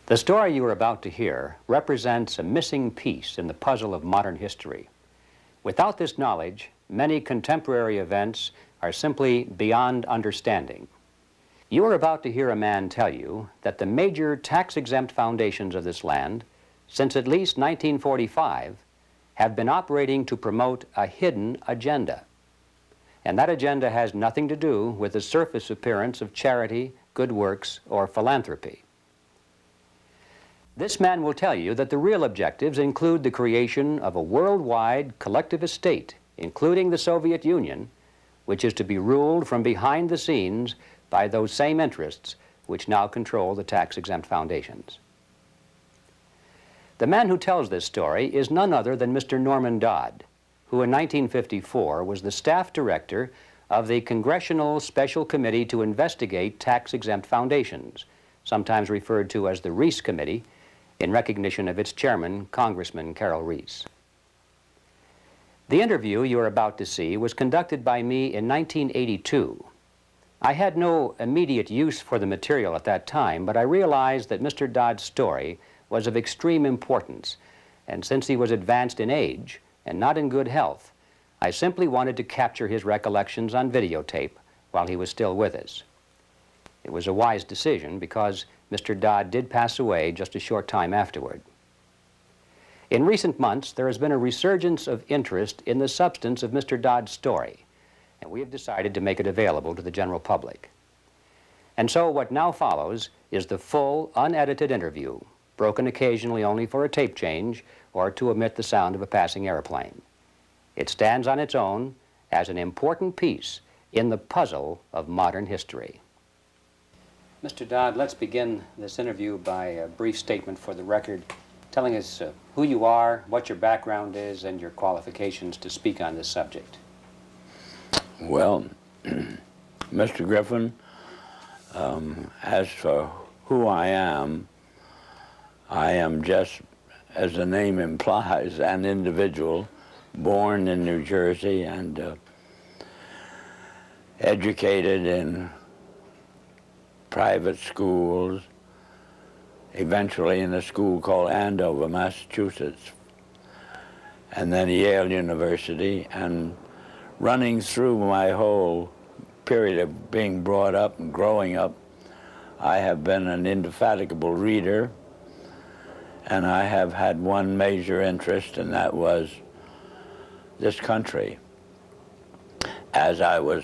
The story you are about to hear represents a missing piece in the puzzle of modern history. Without this knowledge, many contemporary events are simply beyond understanding. You are about to hear a man tell you that the major tax-exempt foundations of this land, since at least 1945, have been operating to promote a hidden agenda. And that agenda has nothing to do with the surface appearance of charity, good works, or philanthropy. This man will tell you that the real objectives include the creation of a worldwide collectivist state, including the Soviet Union, which is to be ruled from behind the scenes by those same interests which now control the tax-exempt foundations. The man who tells this story is none other than Mr. Norman Dodd, who in 1954 was the staff director of the Congressional Special Committee to investigate tax-exempt foundations, sometimes referred to as the Reese Committee, in recognition of its chairman, Congressman Carroll Reese. The interview you are about to see was conducted by me in 1982. I had no immediate use for the material at that time, but I realized that Mr. Dodd's story was of extreme importance, and since he was advanced in age and not in good health, I simply wanted to capture his recollections on videotape while he was still with us. It was a wise decision because Mr. Dodd did pass away just a short time afterward. In recent months, there has been a resurgence of interest in the substance of Mr. Dodd's story, and we have decided to make it available to the general public. And so what now follows is the full, unedited interview, broken occasionally only for a tape change or to omit the sound of a passing airplane. It stands on its own as an important piece in the puzzle of modern history. Mr. Dodd, let's begin this interview by a brief statement for the record, telling us who you are, what your background is, and your qualifications to speak on this subject. Well, Mr. Griffin, as for who I am just, as the name implies, an individual born in New Jersey and educated in private schools, eventually in a school called Andover, Massachusetts, and then Yale University, and running through my whole period of being brought up and growing up, I have been an indefatigable reader, and I have had one major interest, and that was this country, as I was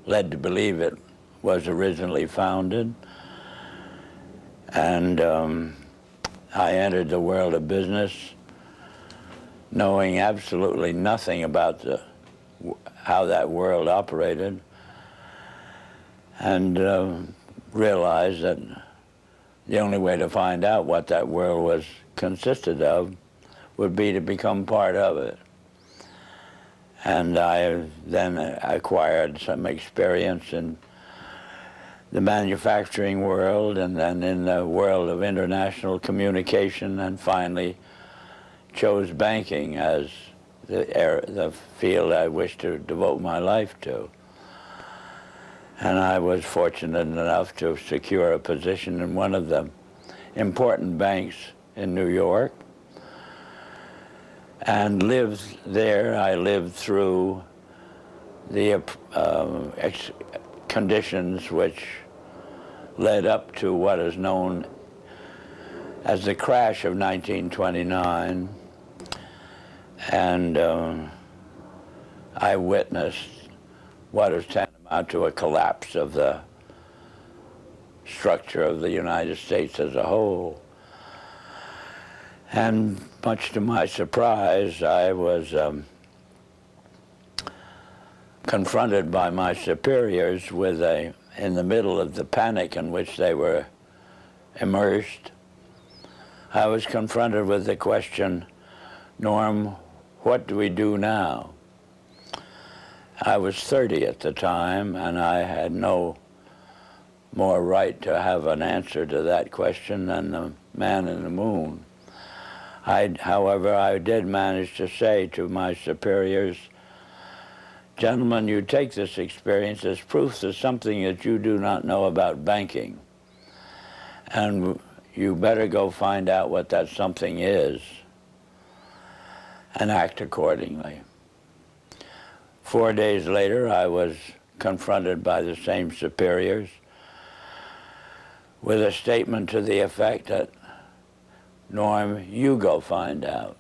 led to believe it was originally founded. And I entered the world of business knowing absolutely nothing about how that world operated, and realized that the only way to find out what that world was consisted of would be to become part of it. And I then acquired some experience in the manufacturing world, and then in the world of international communication, and finally chose banking as the field I wished to devote my life to. And I was fortunate enough to secure a position in one of the important banks in New York, and lived there. I lived through the conditions which led up to what is known as the crash of 1929, and I witnessed what is tantamount to a collapse of the structure of the United States as a whole. And much to my surprise, I was confronted by my superiors with in the middle of the panic in which they were immersed, I was confronted with the question, Norm, what do we do now? I was 30 at the time, and I had no more right to have an answer to that question than the man in the moon. However, I did manage to say to my superiors, gentlemen, you take this experience as proof of something that you do not know about banking. And you better go find out what that something is and act accordingly. 4 days later, I was confronted by the same superiors with a statement to the effect that, Norm, you go find out.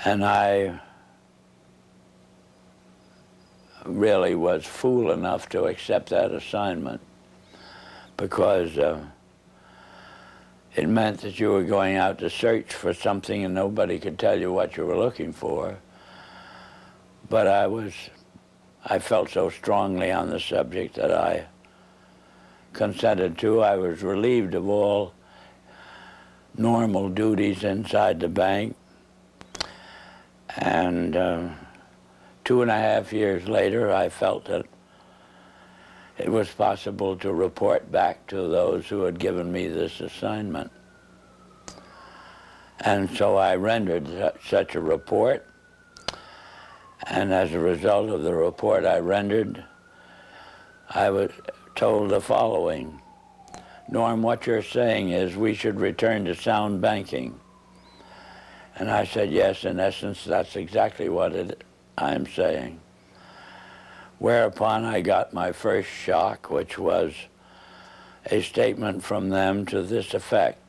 And I really was fool enough to accept that assignment, because it meant that you were going out to search for something and nobody could tell you what you were looking for. But I felt so strongly on the subject that I consented to. I was relieved of all normal duties inside the bank. And 2.5 years later, I felt that it was possible to report back to those who had given me this assignment. And so I rendered such a report. And as a result of the report I rendered, I was told the following: Norm, what you're saying is we should return to sound banking. And I said, yes, in essence, that's exactly what I'm saying. Whereupon I got my first shock, which was a statement from them to this effect: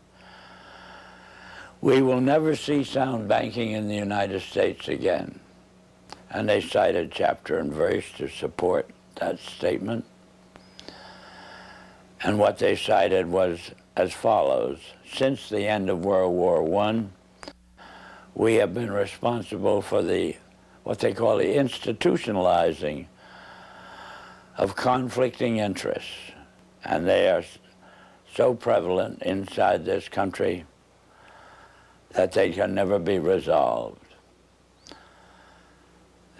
we will never see sound banking in the United States again. And they cited chapter and verse to support that statement. And what they cited was as follows: since the end of World War I, we have been responsible for what they call the institutionalizing of conflicting interests. And they are so prevalent inside this country that they can never be resolved.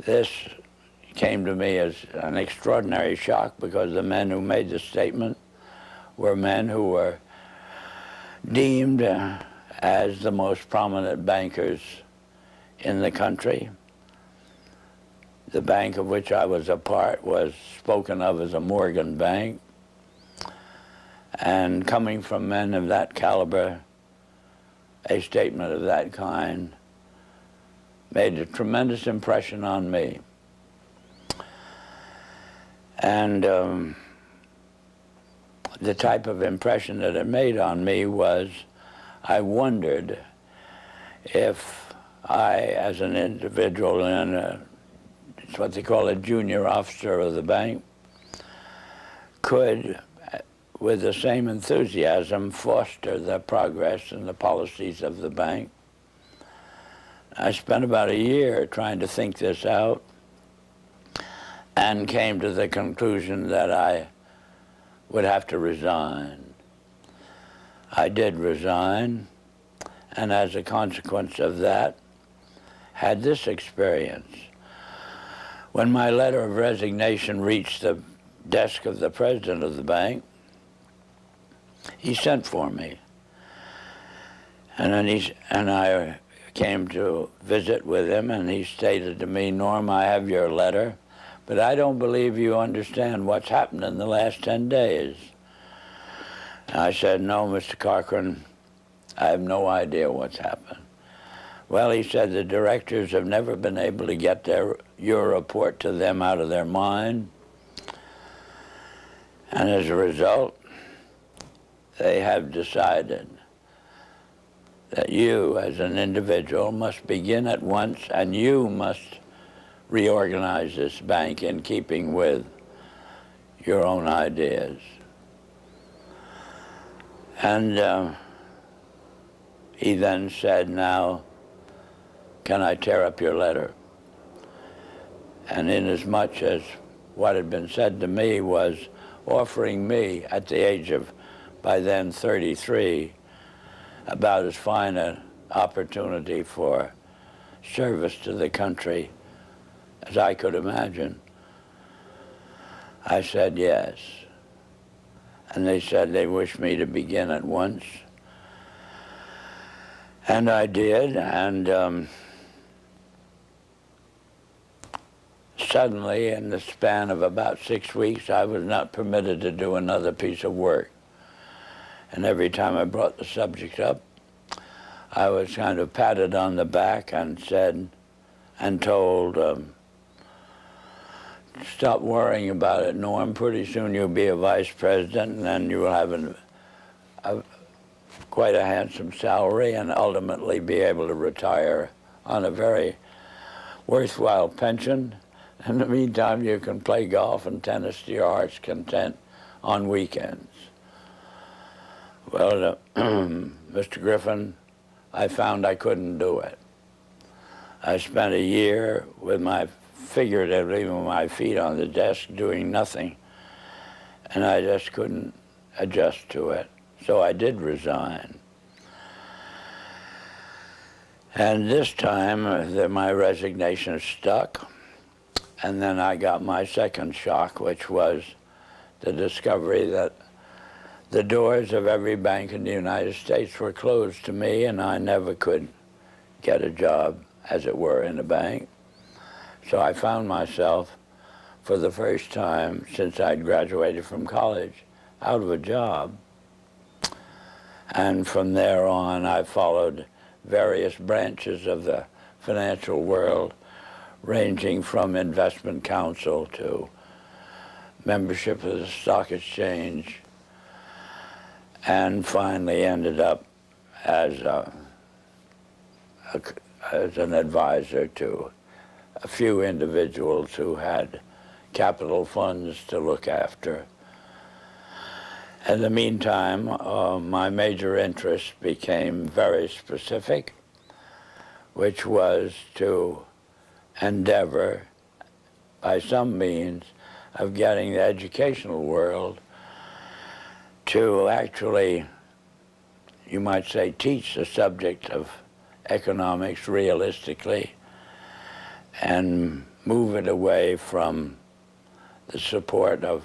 This came to me as an extraordinary shock, because the men who made the statement were men who were deemed as the most prominent bankers in the country. The bank of which I was a part was spoken of as a Morgan bank. And coming from men of that caliber, a statement of that kind made a tremendous impression on me. And the type of impression that it made on me was, I wondered if I, as an individual and it's what they call a junior officer of the bank, could, with the same enthusiasm, foster the progress and the policies of the bank. I spent about a year trying to think this out and came to the conclusion that I would have to resign. I did resign, and as a consequence of that, had this experience. When my letter of resignation reached the desk of the president of the bank, he sent for me. And then I came to visit with him, and he stated to me, Norm, I have your letter, but I don't believe you understand what's happened in the last 10 days. And I said, no, Mr. Cochran, I have no idea what's happened. Well, he said, the directors have never been able to get your report to them out of their mind. And as a result, they have decided that you, as an individual, must begin at once, and you must reorganize this bank in keeping with your own ideas. And he then said, now, can I tear up your letter? And inasmuch as what had been said to me was offering me, at the age of, by then, 33, about as fine an opportunity for service to the country as I could imagine, I said yes. And they said they wished me to begin at once. And I did, and suddenly, in the span of about 6 weeks, I was not permitted to do another piece of work. And every time I brought the subject up, I was kind of patted on the back and said, and told, stop worrying about it, Norm. Pretty soon you'll be a vice president, and then you will have quite a handsome salary and ultimately be able to retire on a very worthwhile pension. In the meantime, you can play golf and tennis to your heart's content on weekends. Well, Mr. Griffin, I found I couldn't do it. I spent a year with figuratively with my feet on the desk doing nothing, and I just couldn't adjust to it. So I did resign. And this time, my resignation stuck, and then I got my second shock, which was the discovery that the doors of every bank in the United States were closed to me, and I never could get a job, as it were, in a bank. So I found myself, for the first time since I'd graduated from college, out of a job. And from there on, I followed various branches of the financial world, ranging from investment counsel to membership of the stock exchange, and finally ended up as an advisor to a few individuals who had capital funds to look after. In the meantime, my major interest became very specific, which was to endeavor, by some means, of getting the educational world to actually, you might say, teach the subject of economics realistically and move it away from the support of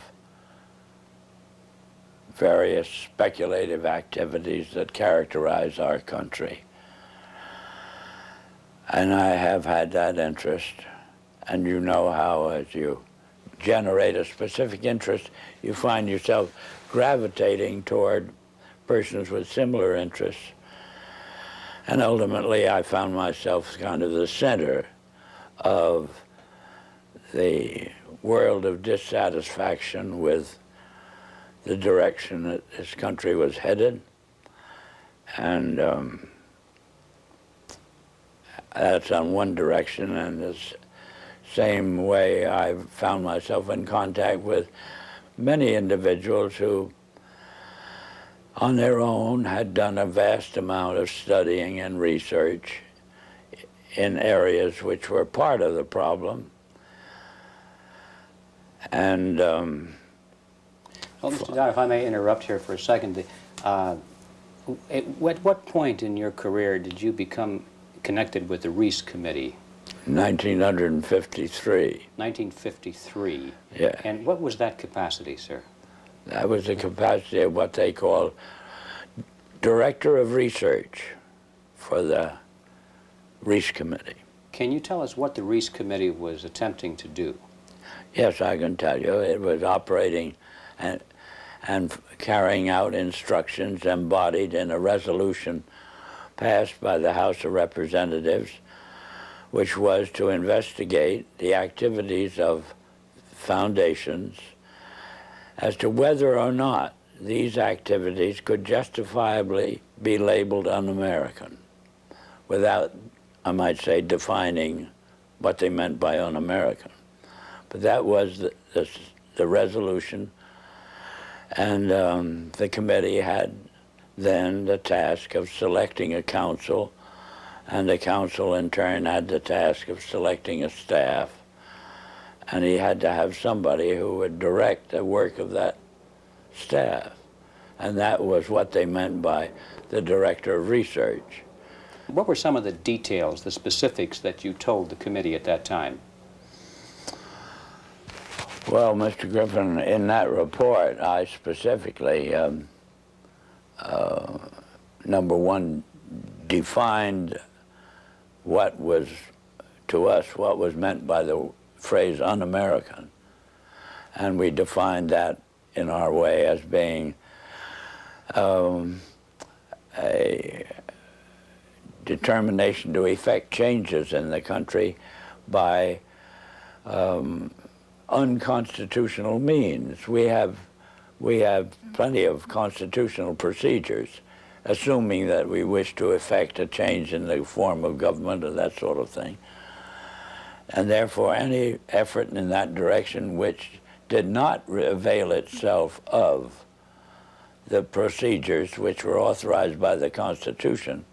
various speculative activities that characterize our country. And I have had that interest, and you know how as you generate a specific interest, you find yourself gravitating toward persons with similar interests. And ultimately, I found myself kind of the center of the world of dissatisfaction with the direction that this country was headed. And that's on one direction, and this same way I found myself in contact with many individuals who, on their own, had done a vast amount of studying and research in areas which were part of the problem. And well, Mr. Dodd, if I may interrupt here for a second, at what point in your career did you become connected with the Reese Committee? 1953. 1953. Yeah. And what was that capacity, sir? That was the capacity of what they call Director of Research for the Reese Committee. Can you tell us what the Reese Committee was attempting to do? Yes, I can tell you. It was operating and carrying out instructions embodied in a resolution passed by the House of Representatives, which was to investigate the activities of foundations as to whether or not these activities could justifiably be labeled un-American without, I might say, defining what they meant by un-American. But that was the resolution, and the committee had then the task of selecting a council, and the council in turn had the task of selecting a staff, and he had to have somebody who would direct the work of that staff. And that was what they meant by the Director of Research. What were some of the details, the specifics that you told the committee at that time? Well, Mr. Griffin, in that report, I specifically, number one, defined what was, to us, what was meant by the phrase un-American. And we defined that in our way as being a determination to effect changes in the country by unconstitutional means. We have plenty of constitutional procedures, assuming that we wish to effect a change in the form of government or that sort of thing. And therefore, any effort in that direction which did not avail itself of the procedures which were authorized by the Constitution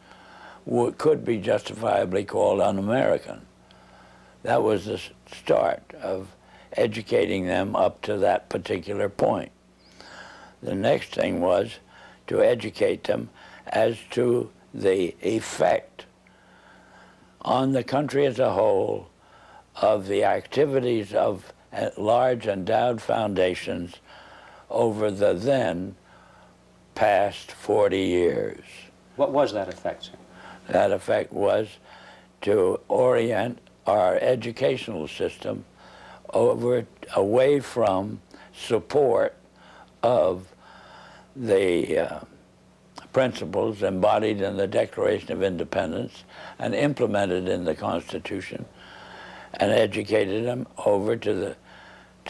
could be justifiably called un-American. That was the start of educating them up to that particular point. The next thing was to educate them as to the effect on the country as a whole of the activities of large endowed foundations over the then past 40 years. What was that effect, sir? That effect was to orient our educational system away from support of the principles embodied in the Declaration of Independence and implemented in the Constitution, and educated them over to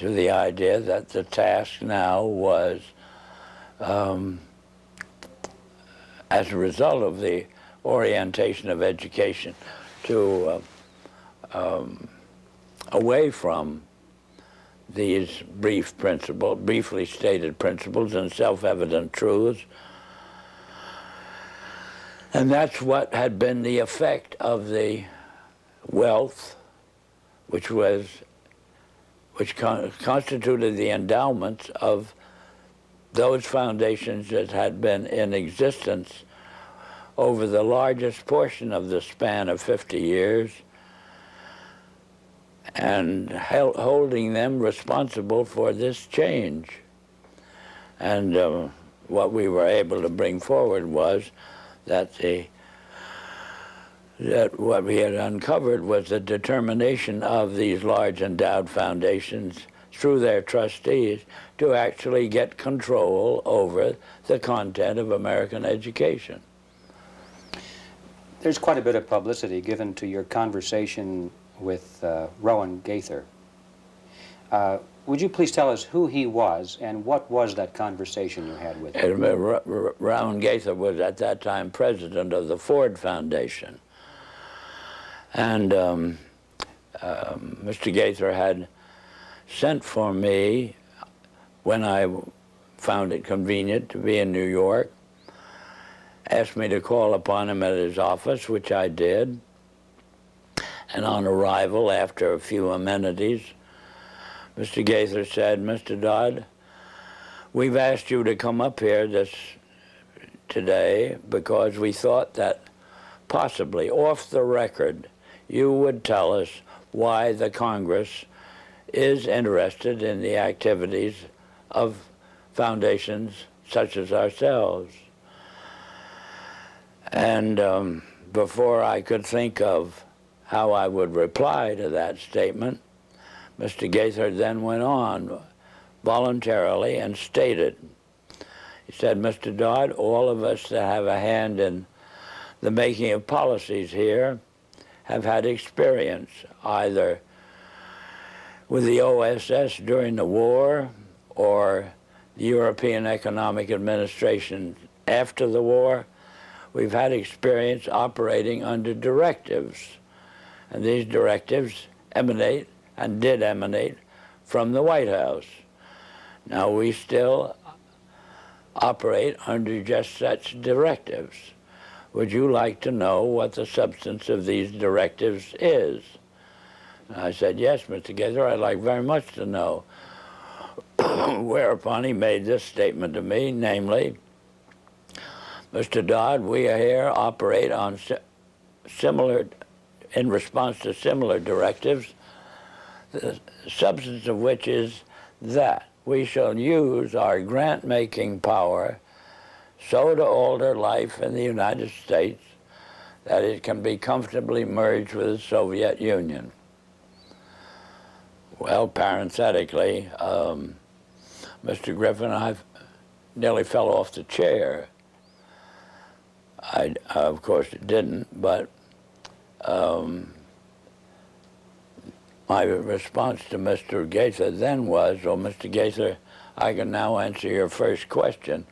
the idea that the task now was, as a result of the orientation of education, to away from these briefly stated principles and self-evident truths. And that's what had been the effect of the wealth which constituted the endowments of those foundations that had been in existence over the largest portion of the span of 50 years, and holding them responsible for this change. And what we were able to bring forward was that what we had uncovered was the determination of these large endowed foundations through their trustees to actually get control over the content of American education. There's quite a bit of publicity given to your conversation with Rowan Gaither. Would you please tell us who he was and what was that conversation you had with him? Rowan Gaither was at that time president of the Ford Foundation. And Mr. Gaither had sent for me when I found it convenient to be in New York, asked me to call upon him at his office, which I did. And on arrival, after a few amenities, Mr. Gaither said, "Mr. Dodd, we've asked you to come up here today because we thought that possibly off the record you would tell us why the Congress is interested in the activities of foundations such as ourselves." And before I could think of how I would reply to that statement, Mr. Gaither then went on voluntarily and stated, he said, "Mr. Dodd, all of us that have a hand in the making of policies here have had experience either with the OSS during the war or the European Economic Administration after the war. We've had experience operating under directives, and these directives emanate and did emanate from the White House. Now we still operate under just such directives. Would you like to know what the substance of these directives is?" And I said, "Yes, Mr. Gaither, I'd like very much to know." Whereupon he made this statement to me, namely, "Mr. Dodd, we here operate on in response to similar directives, the substance of which is that we shall use our grant-making power so to alter life in the United States that it can be comfortably merged with the Soviet Union." Well, parenthetically, Mr. Griffin, nearly fell off the chair. I of course, didn't, but my response to Mr. Gaither then was, well, Mr. Gaither, I can now answer your first question.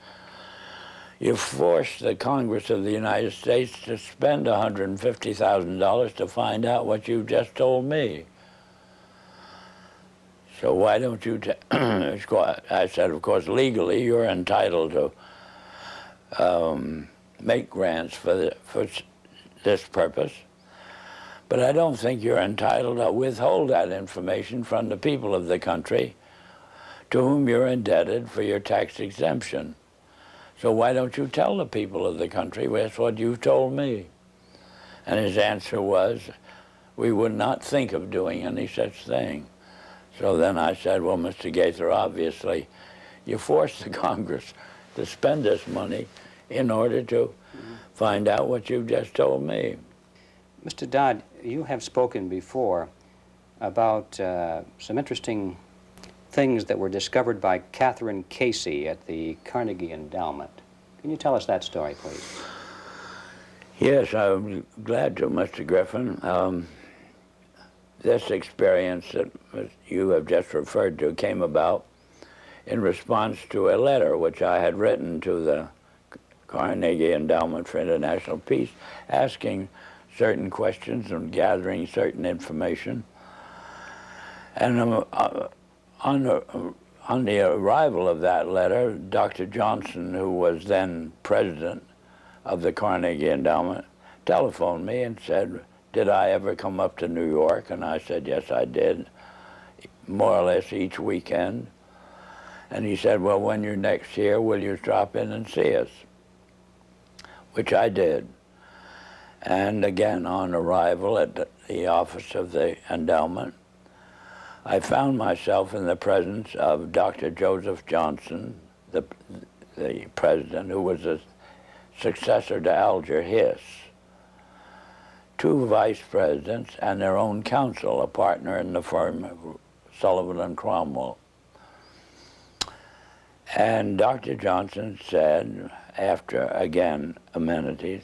You forced the Congress of the United States to spend $150,000 to find out what you just told me. So why don't you I said, of course, legally you're entitled to make grants for this purpose, but I don't think you're entitled to withhold that information from the people of the country to whom you're indebted for your tax exemption. So why don't you tell the people of the country that's what you've told me? And his answer was, we would not think of doing any such thing. So then I said, well, Mr. Gaither, obviously, you forced the Congress to spend this money in order to find out what you've just told me. Mr. Dodd, you have spoken before about some interesting things that were discovered by Catherine Casey at the Carnegie Endowment. Can you tell us that story, please? Yes, I'm glad to, Mr. Griffin. This experience that you have just referred to came about in response to a letter which I had written to the Carnegie Endowment for International Peace, asking certain questions and gathering certain information. And on the arrival of that letter, Dr. Johnson, who was then president of the Carnegie Endowment, telephoned me and said, did I ever come up to New York? And I said, yes, I did, more or less each weekend. And he said, well, when you're next here, will you drop in and see us? Which I did. And again, on arrival at the office of the endowment, I found myself in the presence of Dr. Joseph Johnson, the president, who was a successor to Alger Hiss, two vice presidents, and their own counsel, a partner in the firm of Sullivan and Cromwell. And Dr. Johnson said, after, again, amenities,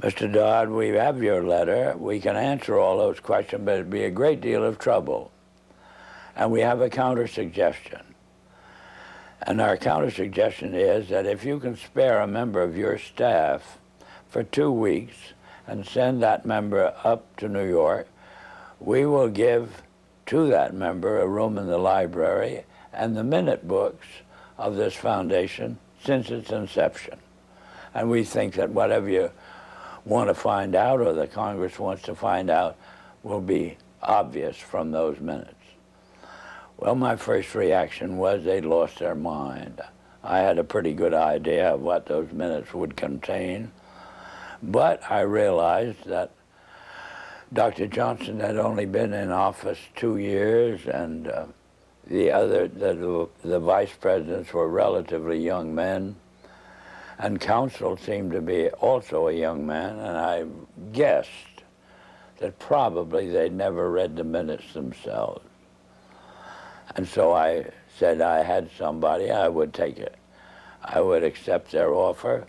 Mr. Dodd, we have your letter. We can answer all those questions, but it'd be a great deal of trouble. And we have a counter-suggestion. And our counter-suggestion is that if you can spare a member of your staff for 2 weeks and send that member up to New York, we will give to that member a room in the library and the minute books of this foundation since its inception. And we think that whatever you want to find out, or the Congress wants to find out, will be obvious from those minutes. Well, my first reaction was they lost their mind. I had a pretty good idea of what those minutes would contain, but I realized that Dr. Johnson had only been in office 2 years, and the vice presidents were relatively young men, and counsel seemed to be also a young man, and I guessed that probably they'd never read the minutes themselves. And so I said I had somebody, I would take it. I would accept their offer,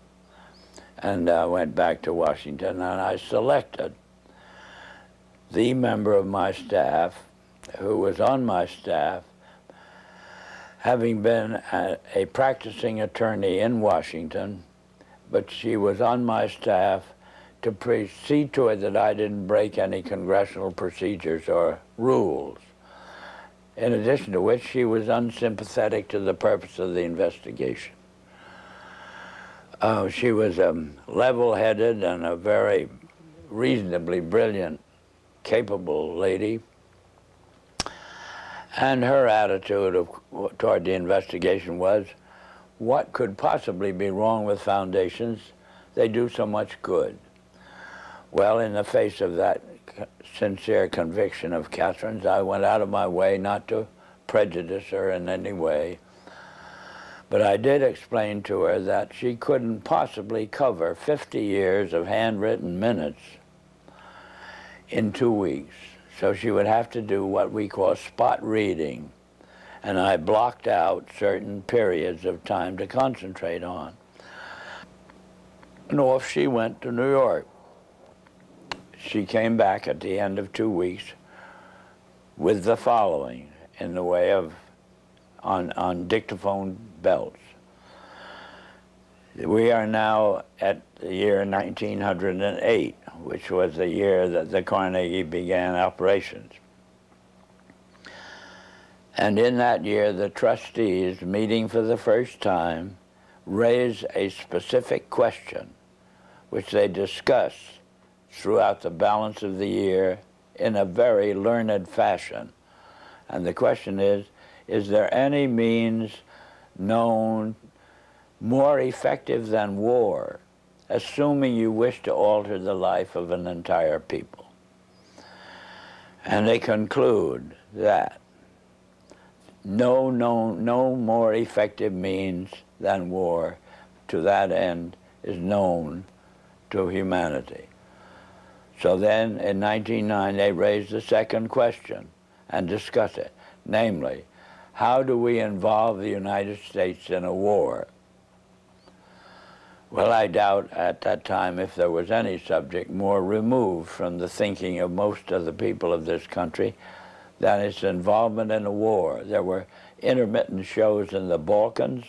and I went back to Washington, and I selected the member of my staff who was on my staff, having been a practicing attorney in Washington, but she was on my staff to see to it that I didn't break any congressional procedures or rules. In addition to which, she was unsympathetic to the purpose of the investigation. She was level-headed and a very reasonably brilliant, capable lady. And her attitude toward the investigation was, what could possibly be wrong with foundations? They do so much good. Well, in the face of that sincere conviction of Catherine's, I went out of my way not to prejudice her in any way. But I did explain to her that she couldn't possibly cover 50 years of handwritten minutes in 2 weeks. So she would have to do what we call spot reading. and I blocked out certain periods of time to concentrate on. And off she went to New York. She came back at the end of 2 weeks with the following in the way of, on dictaphone belts. We are now at the year 1908, which was the year that the Carnegie began operations. And in that year, the trustees, meeting for the first time, raised a specific question, which they discussed throughout the balance of the year in a very learned fashion. And the question is there any means known more effective than war, assuming you wish to alter the life of an entire people? And they conclude that no more effective means than war to that end is known to humanity. So then in 1909 they raised the second question and discussed it, namely, how do we involve the United States in a war? Well, I doubt at that time if there was any subject more removed from the thinking of most of the people of this country than its involvement in a war. There were intermittent shows in the Balkans,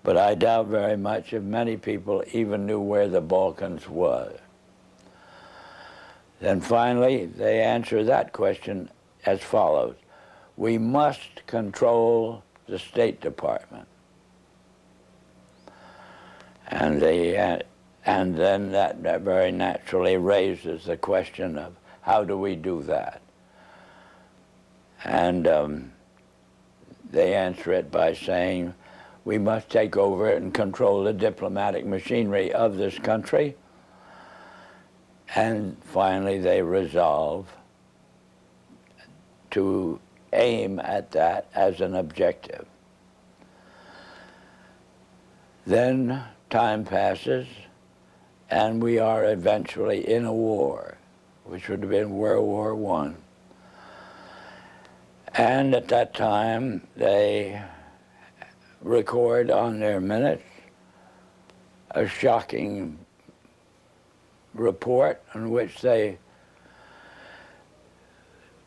but I doubt very much if many people even knew where the Balkans was. Then finally, they answer that question as follows. We must control the State Department. And then that very naturally raises the question of how do we do that? And they answer it by saying we must take over and control the diplomatic machinery of this country. And finally they resolve to aim at that as an objective. Then time passes, and we are eventually in a war, which would have been World War I. And at that time, they record on their minutes a shocking report in which they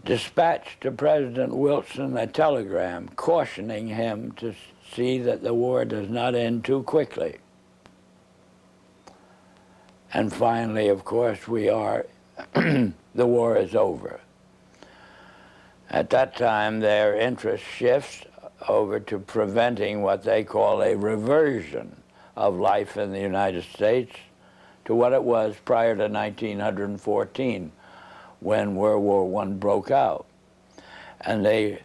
dispatched to President Wilson a telegram cautioning him to see that the war does not end too quickly. And finally, of course, we are, the war is over. At that time, their interest shifts over to preventing what they call a reversion of life in the United States to what it was prior to 1914, when World War I broke out. And they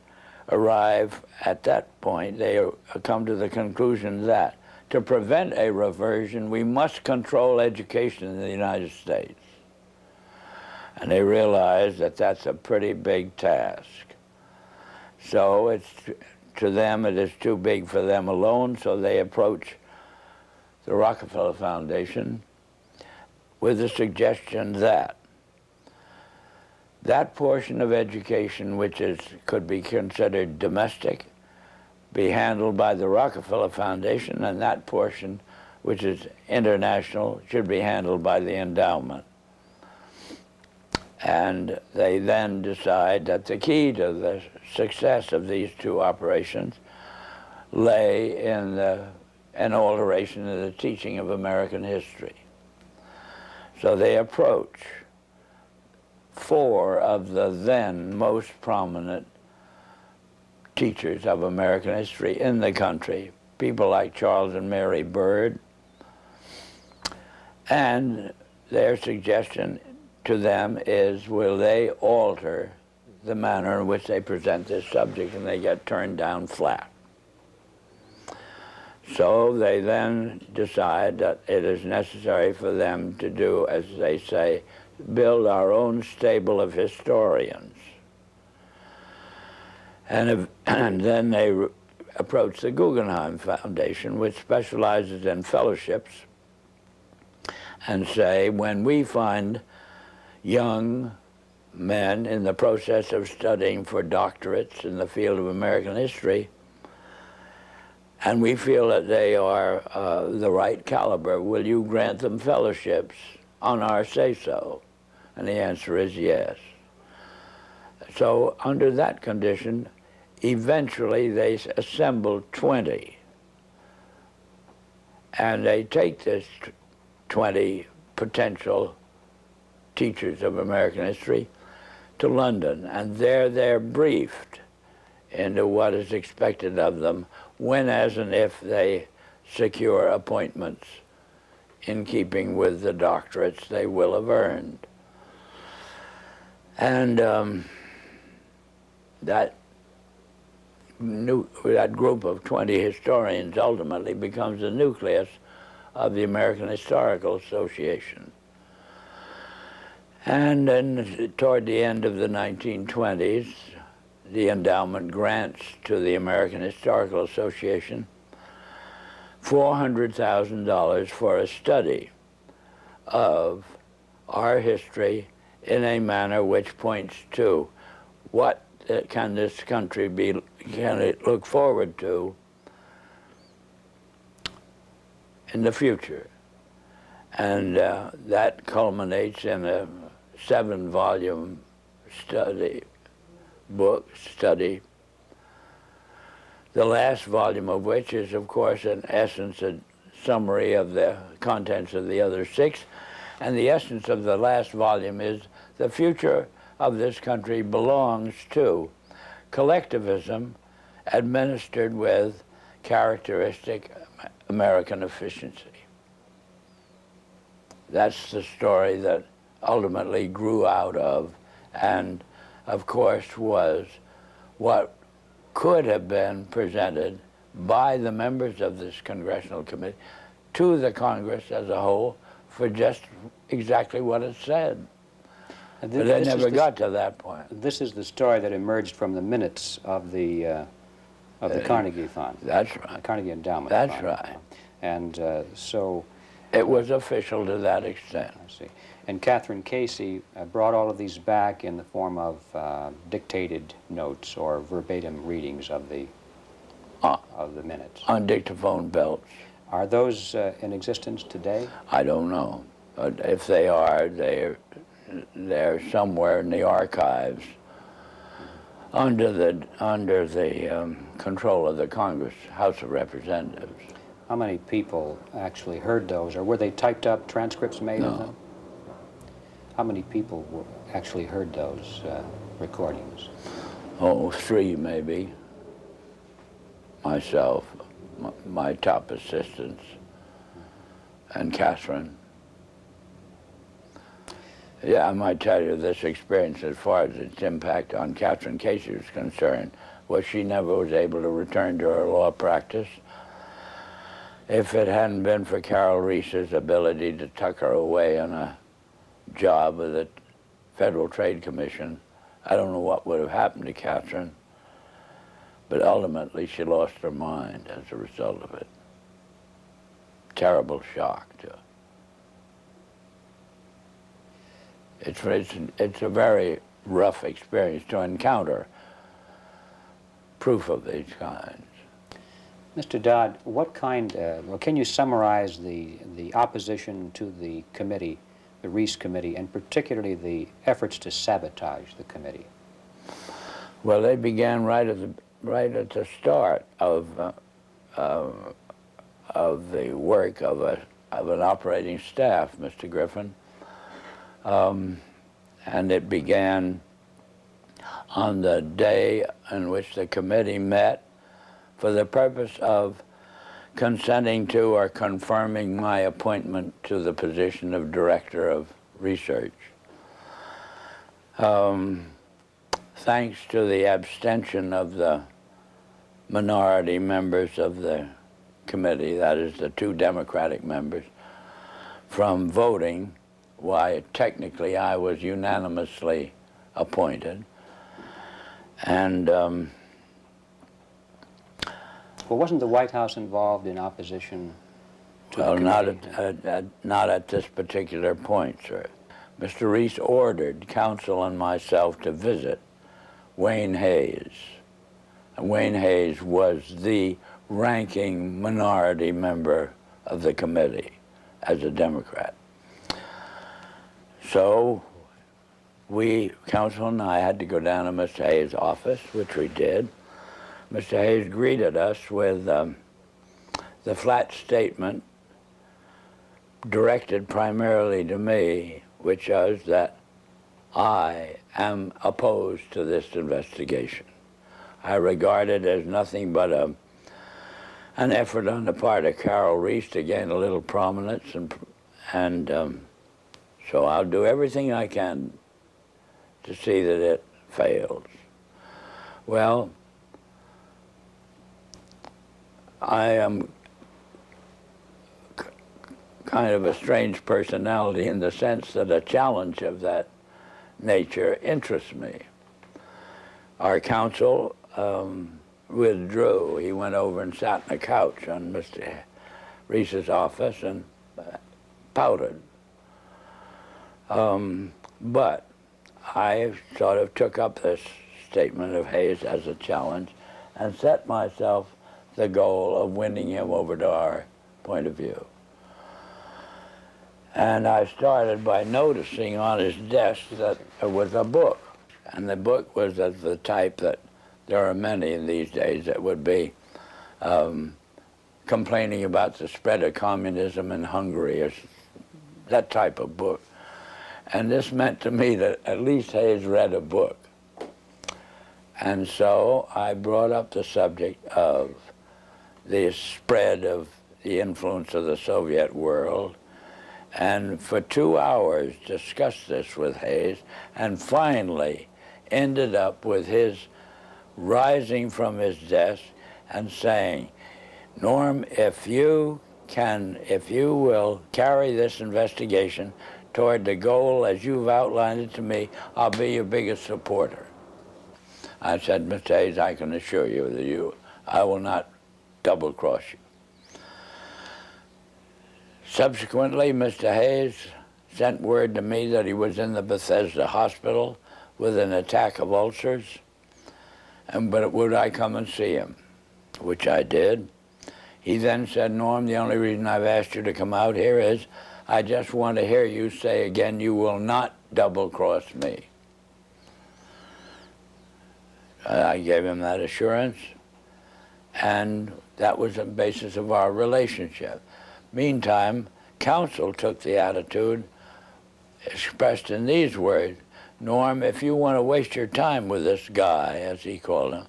arrive at that point, they come to the conclusion that to prevent a reversion, we must control education in the United States. And they realize that that's a pretty big task. So it's, to them, it is too big for them alone, so they approach the Rockefeller Foundation with the suggestion that that portion of education which could be considered domestic be handled by the Rockefeller Foundation, and that portion which is international should be handled by the endowment. And they then decide that the key to the success of these two operations lay in an alteration in the teaching of American history. So they approach 4 of the then most prominent teachers of American history in the country, people like Charles and Mary Bird, and their suggestion to them is, will they alter the manner in which they present this subject, and they get turned down flat. So they then decide that it is necessary for them to do, as they say, build our own stable of historians. And then they approach the Guggenheim Foundation, which specializes in fellowships, and say, when we find young men in the process of studying for doctorates in the field of American history, and we feel that they are the right caliber. Will you grant them fellowships on our say-so? And the answer is yes. So under that condition, eventually they assembled 20. And they take this 20 potential teachers of American history to London, and there they're briefed into what is expected of them when, as and if they secure appointments in keeping with the doctorates they will have earned. And that group of 20 historians ultimately becomes the nucleus of the American Historical Association. And then toward the end of the 1920s, the endowment grants to the American Historical Association $400,000 for a study of our history in a manner which points to what can this country can it look forward to in the future. And that culminates in a 7-volume study, the last volume of which is, of course, in essence, a summary of the contents of the other 6. And the essence of the last volume is the future of this country belongs to collectivism administered with characteristic American efficiency. That's the story that ultimately grew out of, and of course was what could have been presented by the members of this congressional committee to the Congress as a whole for just exactly what it said. But they never got to that point. This is the story that emerged from the minutes of the Carnegie Fund. That's right. The Carnegie Endowment That's Fund. right. And so... It was official to that extent. I see. And Catherine Casey brought all of these back in the form of dictated notes or verbatim readings of the minutes. On dictaphone belts. Are those in existence today? I don't know. But if they are, they're somewhere in the archives under the control of the Congress, House of Representatives. How many people actually heard those, or were they typed up transcripts made of them? How many people actually heard those recordings? Oh, 3 maybe. Myself, my top assistants, and Catherine. Yeah, I might tell you this experience as far as its impact on Catherine Casey was concerned was she never was able to return to her law practice. If it hadn't been for Carol Reese's ability to tuck her away on a job with the Federal Trade Commission, I don't know what would have happened to Catherine, but ultimately she lost her mind as a result of it. Terrible shock to her. It's a very rough experience to encounter proof of these kinds. Mr. Dodd, what kind, well, can you summarize the opposition to the committee, the Reese Committee, and particularly the efforts to sabotage the committee? Well, they began right at the start of the work of an operating staff, Mr. Griffin, and it began on the day in which the committee met for the purpose of consenting to or confirming my appointment to the position of Director of Research. Thanks to the abstention of the minority members of the committee, that is the 2 Democratic members, from voting, why technically I was unanimously appointed. And well, wasn't the White House involved in opposition to the committee? Well, not at this particular point, sir. Mr. Reese ordered counsel and myself to visit Wayne Hayes. And Wayne Hayes was the ranking minority member of the committee as a Democrat. So we, counsel and I, had to go down to Mr. Hayes' office, which we did. Mr. Hayes greeted us with the flat statement directed primarily to me, which was that I am opposed to this investigation. I regard it as nothing but an effort on the part of Carol Reese to gain a little prominence, and so I'll do everything I can to see that it fails. Well, I am kind of a strange personality in the sense that a challenge of that nature interests me. Our counsel withdrew. He went over and sat on a couch on Mr. Reese's office and pouted. But I sort of took up this statement of Hayes as a challenge and set myself the goal of winning him over to our point of view. And I started by noticing on his desk that there was a book. And the book was of the type that there are many in these days that would be complaining about the spread of communism in Hungary, or that type of book. And this meant to me that at least Hayes read a book. And so I brought up the subject of the spread of the influence of the Soviet world, and for 2 hours discussed this with Hayes, and finally ended up with his rising from his desk and saying, Norm, if you will carry this investigation toward the goal as you've outlined it to me, I'll be your biggest supporter. I said, Mr. Hayes, I can assure you that I will not double-cross you. Subsequently, Mr. Hayes sent word to me that he was in the Bethesda hospital with an attack of ulcers, but would I come and see him, which I did. He then said, Norm, the only reason I've asked you to come out here is I just want to hear you say again, you will not double-cross me. I gave him that assurance, and that was the basis of our relationship. Meantime, counsel took the attitude expressed in these words, Norm, if you want to waste your time with this guy, as he called him,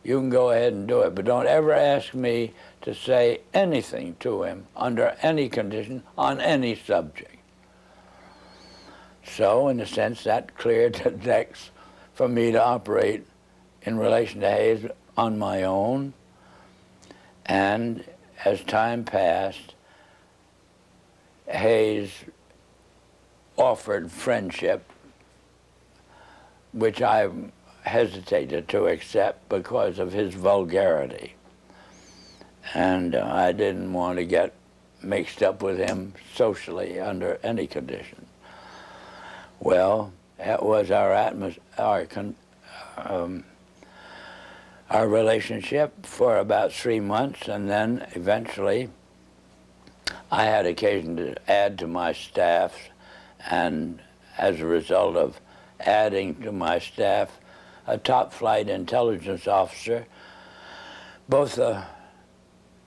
you can go ahead and do it, but don't ever ask me to say anything to him under any condition on any subject. So, in a sense, that cleared the decks for me to operate in relation to Hayes on my own. And as time passed, Hayes offered friendship, which I hesitated to accept because of his vulgarity. And I didn't want to get mixed up with him socially under any condition. Well, that was our relationship for about 3 months, and then eventually I had occasion to add to my staff, and as a result of adding to my staff a top-flight intelligence officer, both the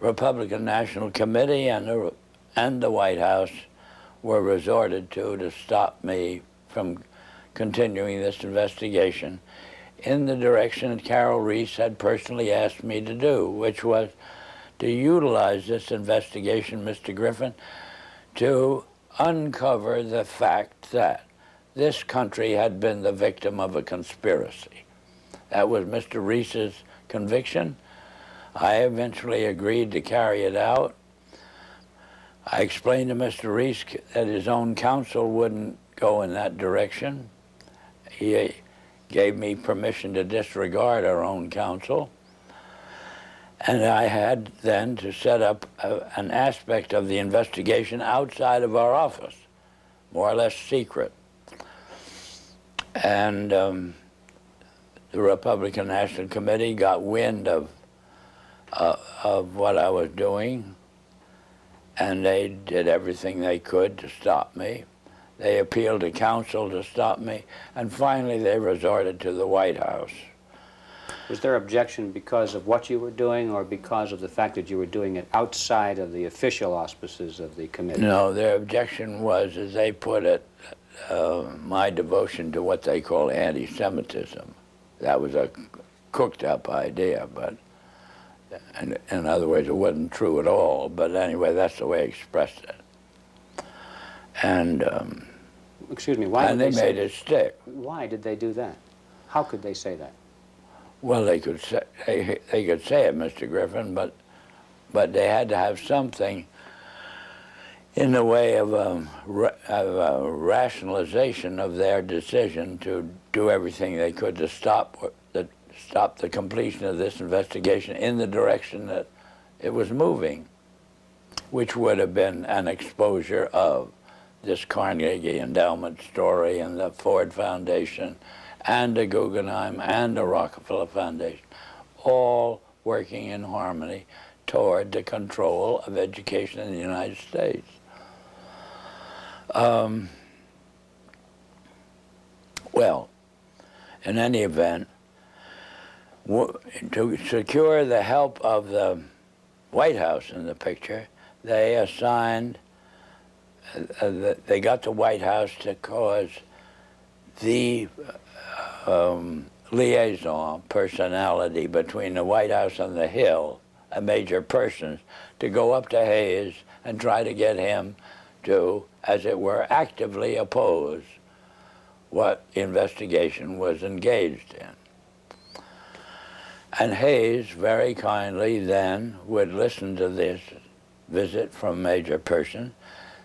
Republican National Committee and the White House were resorted to stop me from continuing this investigation in the direction that Carol Reese had personally asked me to do, which was to utilize this investigation, Mr. Griffin, to uncover the fact that this country had been the victim of a conspiracy. That was Mr. Reese's conviction. I eventually agreed to carry it out. I explained to Mr. Reese that his own counsel wouldn't go in that direction. He gave me permission to disregard our own counsel. And I had then to set up an aspect of the investigation outside of our office, more or less secret, And the Republican National Committee got wind of what I was doing, and they did everything they could to stop me. They appealed to counsel to stop me, and finally they resorted to the White House. Was their objection because of what you were doing, or because of the fact that you were doing it outside of the official auspices of the committee? No, their objection was, as they put it, my devotion to what they call anti-Semitism. That was a cooked-up idea, but in other words, it wasn't true at all. But anyway, that's the way I expressed it. And excuse me, why? And they made it stick. Why did they do that? How could they say that? Well, they could say it, Mr. Griffin, but they had to have something in the way of a rationalization of their decision to do everything they could to stop the completion of this investigation in the direction that it was moving, which would have been an exposure of this Carnegie Endowment story and the Ford Foundation and the Guggenheim and the Rockefeller Foundation, all working in harmony toward the control of education in the United States. Well, in any event, to secure the help of the White House in the picture, they assigned, they got the White House to cause the liaison personality between the White House and the Hill, a major person, to go up to Hayes and try to get him to, as it were, actively oppose what investigation was engaged in. And Hayes very kindly then would listen to this visit from Major Person.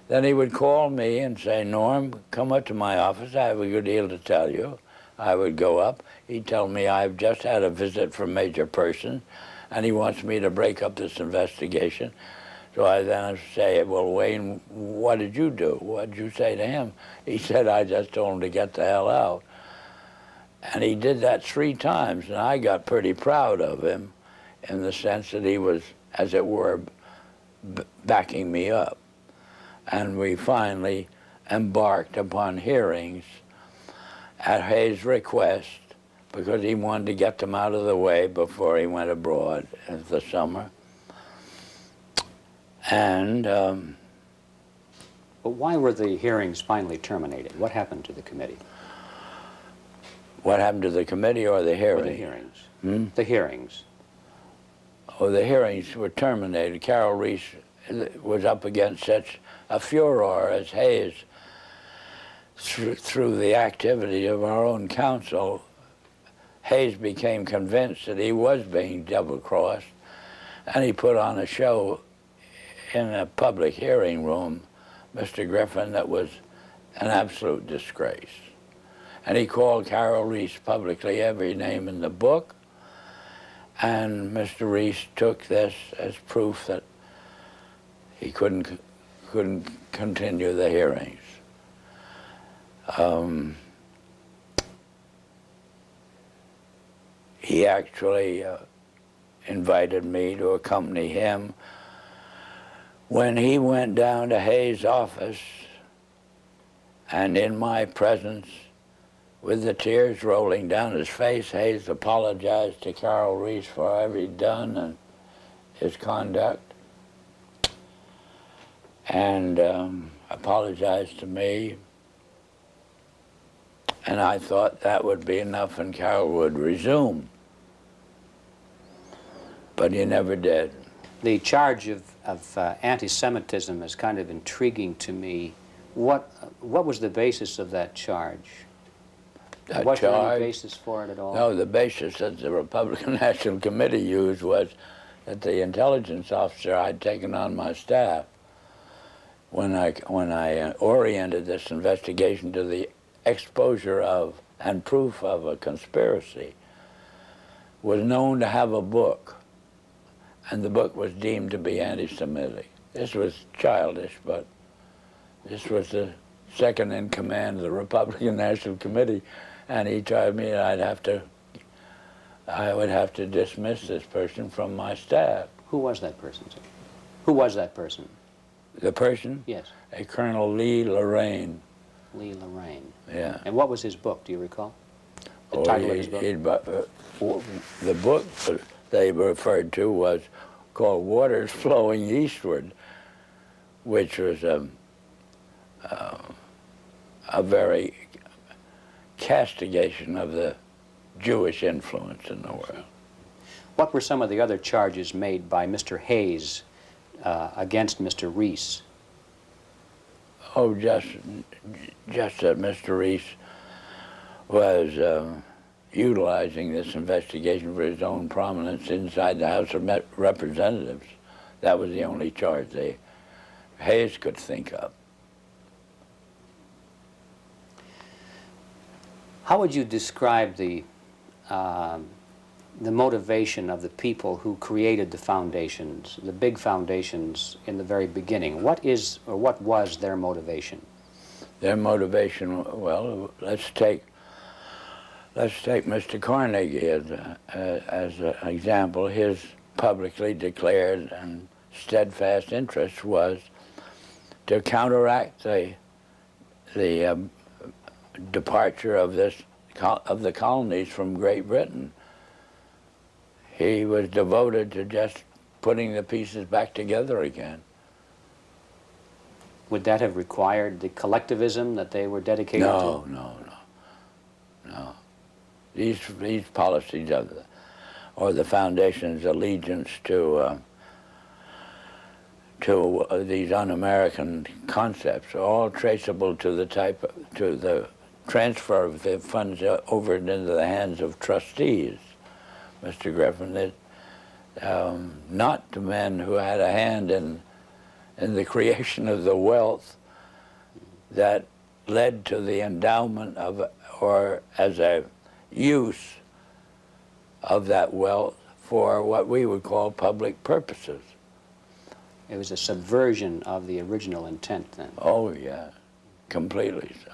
Then he would call me and say, "Norm, come up to my office. I have a good deal to tell you." I would go up. He'd tell me, "I've just had a visit from Major Person, and he wants me to break up this investigation." So I then say, "Well, Wayne, what did you do? What did you say to him?" He said, "I just told him to get the hell out." And he did that 3 times, and I got pretty proud of him in the sense that he was, as it were, backing me up. And we finally embarked upon hearings at Hayes' request, because he wanted to get them out of the way before he went abroad in the summer. And but why were the hearings finally terminated? What happened to the committee? What happened to the committee or the hearing? Or the hearings. The hearings. Oh, the hearings were terminated. Carol Reese was up against such a furor as Hayes, through the activity of our own counsel. Hayes became convinced that he was being double-crossed, and he put on a show in a public hearing room, Mr. Griffin, that was an absolute disgrace. And he called Carol Reese publicly every name in the book, and Mr. Reese took this as proof that he couldn't continue the hearings. He actually invited me to accompany him when he went down to Hayes' office, and in my presence, with the tears rolling down his face, Hayes apologized to Carol Reese for whatever he'd done and his conduct, and apologized to me. And I thought that would be enough and Carol would resume. But he never did. The charge of anti-Semitism is kind of intriguing to me. What was the basis of that charge? Was there any basis for it at all? No, the basis that the Republican National Committee used was that the intelligence officer I'd taken on my staff, when I oriented this investigation to the exposure of and proof of a conspiracy, was known to have a book, and the book was deemed to be anti-Semitic. This was childish, but this was the second in command of the Republican National Committee, And he told me I would have to dismiss this person from my staff. Who was that person, sir? Who was that person? The person? Yes. A Colonel Lee Lorraine. Lee Lorraine. Yeah. And what was his book, do you recall? The title of his book? The book they referred to was called Waters Flowing Eastward, which was a very castigation of the Jewish influence in the world. What were some of the other charges made by Mr. Hayes against Mr. Reese? Oh, just that Mr. Reese was utilizing this investigation for his own prominence inside the House of Representatives. That was the only charge Hayes could think of. How would you describe the motivation of the people who created the foundations, the big foundations in the very beginning? What is, or what was their motivation? Their motivation, well, let's take Mr. Carnegie as an example. His publicly declared and steadfast interest was to counteract the departure of the colonies from Great Britain. He was devoted to just putting the pieces back together again. Would that have required the collectivism that they were dedicated to? No. These policies or the foundation's allegiance to these un-American concepts are all traceable to the transfer of the funds over into the hands of trustees, Mr. Griffin. Not to men who had a hand in the creation of the wealth that led to the endowment of, or as a use of that wealth for what we would call public purposes. It was a subversion of the original intent then. Oh, yeah, completely so.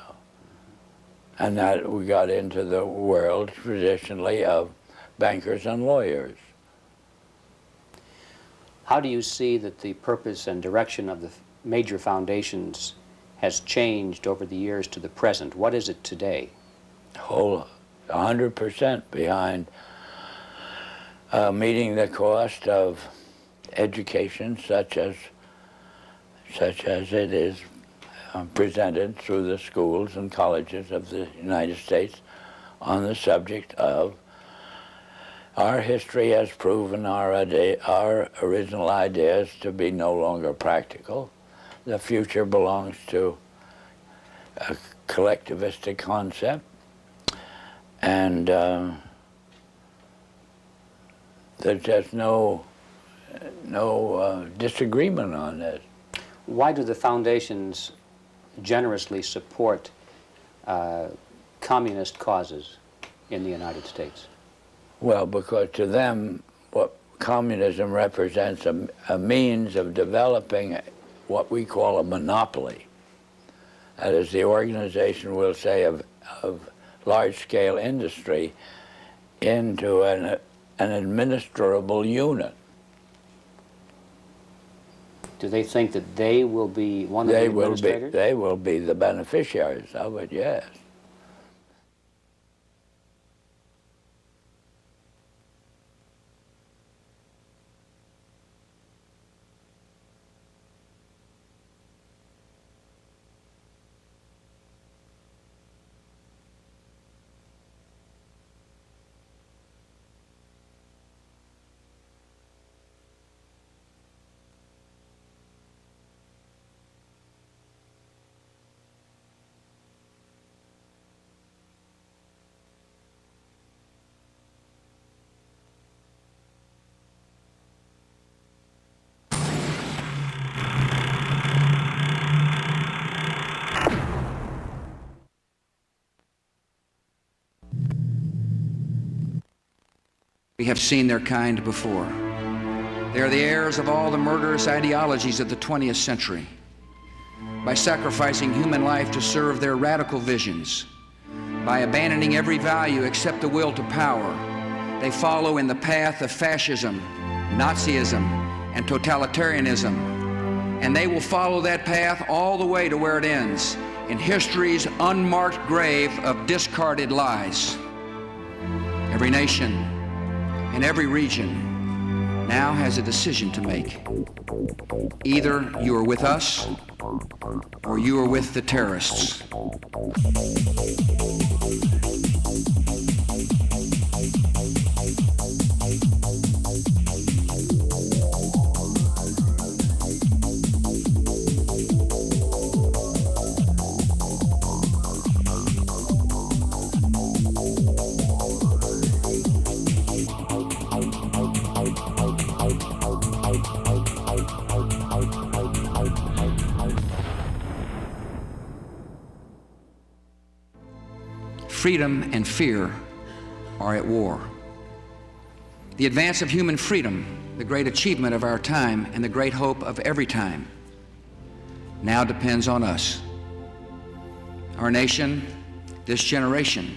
And that we got into the world traditionally of bankers and lawyers. How do you see that the purpose and direction of the major foundations has changed over the years to the present? What is it today? Whole 100% behind meeting the cost of education such as it is presented through the schools and colleges of the United States on the subject of our history has proven our original ideas to be no longer practical. The future belongs to a collectivistic concept, and there's just no disagreement on this. Why do the foundations generously support communist causes in the United States? Well, because to them, what communism represents a means of developing what we call a monopoly. That is, the organization, we'll say, of large-scale industry into an administrable unit. Do they think that they will be one of the administrators? They will be the beneficiaries of it, yes. We have seen their kind before. They are the heirs of all the murderous ideologies of the 20th century. By sacrificing human life to serve their radical visions, By abandoning every value except the will to power, they follow in the path of fascism, Nazism, and totalitarianism. And they will follow that path all the way to where it ends, in history's unmarked grave of discarded lies. Every nation and every region now has a decision to make. Either you are with us or you are with the terrorists. Freedom and fear are at war. The advance of human freedom, the great achievement of our time and the great hope of every time, now depends on us. Our nation, this generation,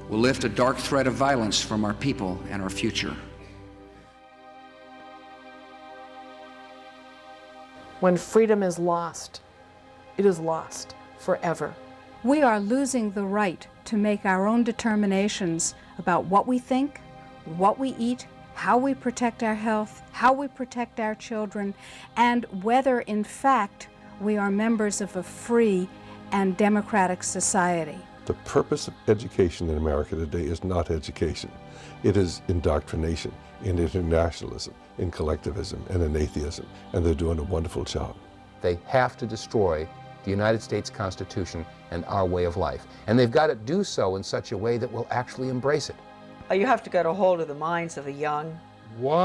will lift a dark thread of violence from our people and our future. When freedom is lost, it is lost forever. We are losing the right to make our own determinations about what we think, what we eat, how we protect our health, how we protect our children, and whether, in fact, we are members of a free and democratic society. The purpose of education in America today is not education. It is indoctrination, in internationalism, in collectivism, and in atheism, and they're doing a wonderful job. They have to destroy the United States Constitution and our way of life. And they've got to do so in such a way that will actually embrace it. You have to get a hold of the minds of the young. Why